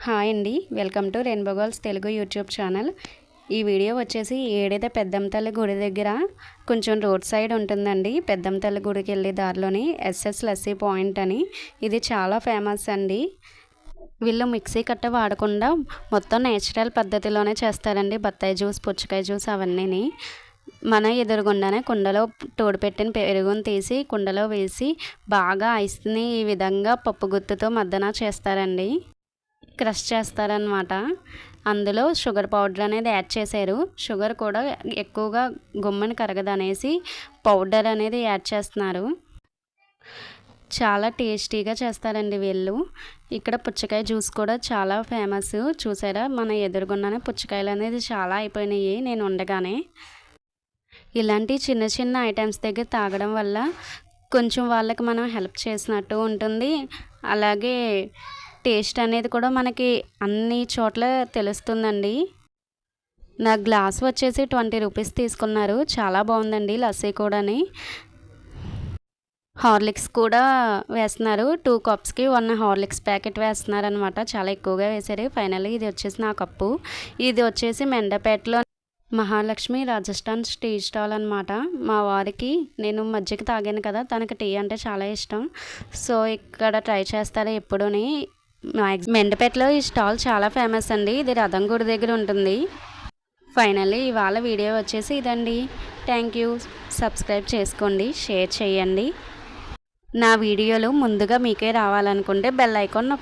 Hi అండి, welcome to rainbow girls Telugu YouTube channel. ఈ video వచ్చేసి ఏడైతే పెద్దమ్మ తల్లి గుడి దగ్గర కొంచెం రోడ్ సైడ్ ఉంటుందండి. పెద్దమ్మ తల్లి గుడికి వెళ్ళే దారిలోని ఎస్ఎస్ లస్సీ పాయింట్ అని, ఇది చాలా ఫేమస్ అండి. వీళ్ళు మిక్సీ కట్ట వాడకుండా మొత్తం నేచురల్ పద్ధతిలోనే చేస్తారండి. బత్తాయి జ్యూస్, పుచ్చకాయ జ్యూస్ అవన్నీని మన ఎదురుగుండానే కుండలో తోడుపెట్టిన పెరుగుని తీసి కుండలో వేసి బాగా ఐస్ని ఈ విధంగా పప్పు గుత్తుతో మద్దన చేస్తారండి. క్రష్ చేస్తారనమాట. అందులో షుగర్ పౌడర్ అనేది యాడ్ చేశారు. షుగర్ కూడా ఎక్కువగా గుమ్మని కరగదనేసి పౌడర్ అనేది యాడ్ చేస్తున్నారు. చాలా టేస్టీగా చేస్తారండి వీళ్ళు. ఇక్కడ పుచ్చకాయ జ్యూస్ కూడా చాలా ఫేమస్. చూసారా, మన ఎదురుగుండానే పుచ్చకాయలు అనేది చాలా అయిపోయినాయి నేను ఉండగానే. ఇలాంటి చిన్న చిన్న ఐటమ్స్ దగ్గర తాగడం వల్ల కొంచెం వాళ్ళకి మనం హెల్ప్ చేసినట్టు ఉంటుంది. అలాగే టేస్ట్ అనేది కూడా మనకి అన్ని చోట్ల తెలుస్తుందండి. నా గ్లాస్ వచ్చేసి 20 రూపీస్ తీసుకున్నారు. చాలా బాగుందండి లస్సీ కూడాని. హార్లిక్స్ కూడా వేస్తున్నారు. 2 కప్స్కి 1 హార్లిక్స్ ప్యాకెట్ వేస్తున్నారు అనమాట. చాలా ఎక్కువగా వేశారు. ఫైనల్లీ ఇది వచ్చేసి నా కప్పు. ఇది వచ్చేసి మెండపేటలో మహాలక్ష్మి రాజస్థాన్ టీ స్టాల్ అనమాట. మా వారికి నేను మజ్జిగ తాగాను కదా, తనకి టీ అంటే చాలా ఇష్టం. సో ఇక్కడ ట్రై చేస్తారు ఎప్పుడూని. మెండపేటలో ఈ స్టాల్ చాలా ఫేమస్ అండి. ఇది రథం గుడి దగ్గర ఉంటుంది. ఫైనల్లీ ఇవాళ వీడియో వచ్చేసి ఇదండి. Thank you. సబ్స్క్రైబ్ చేసుకోండి, షేర్ చేయండి. నా వీడియోలు ముందుగా మీకే రావాలనుకుంటే బెల్ ఐకాన్ నొక్కండి.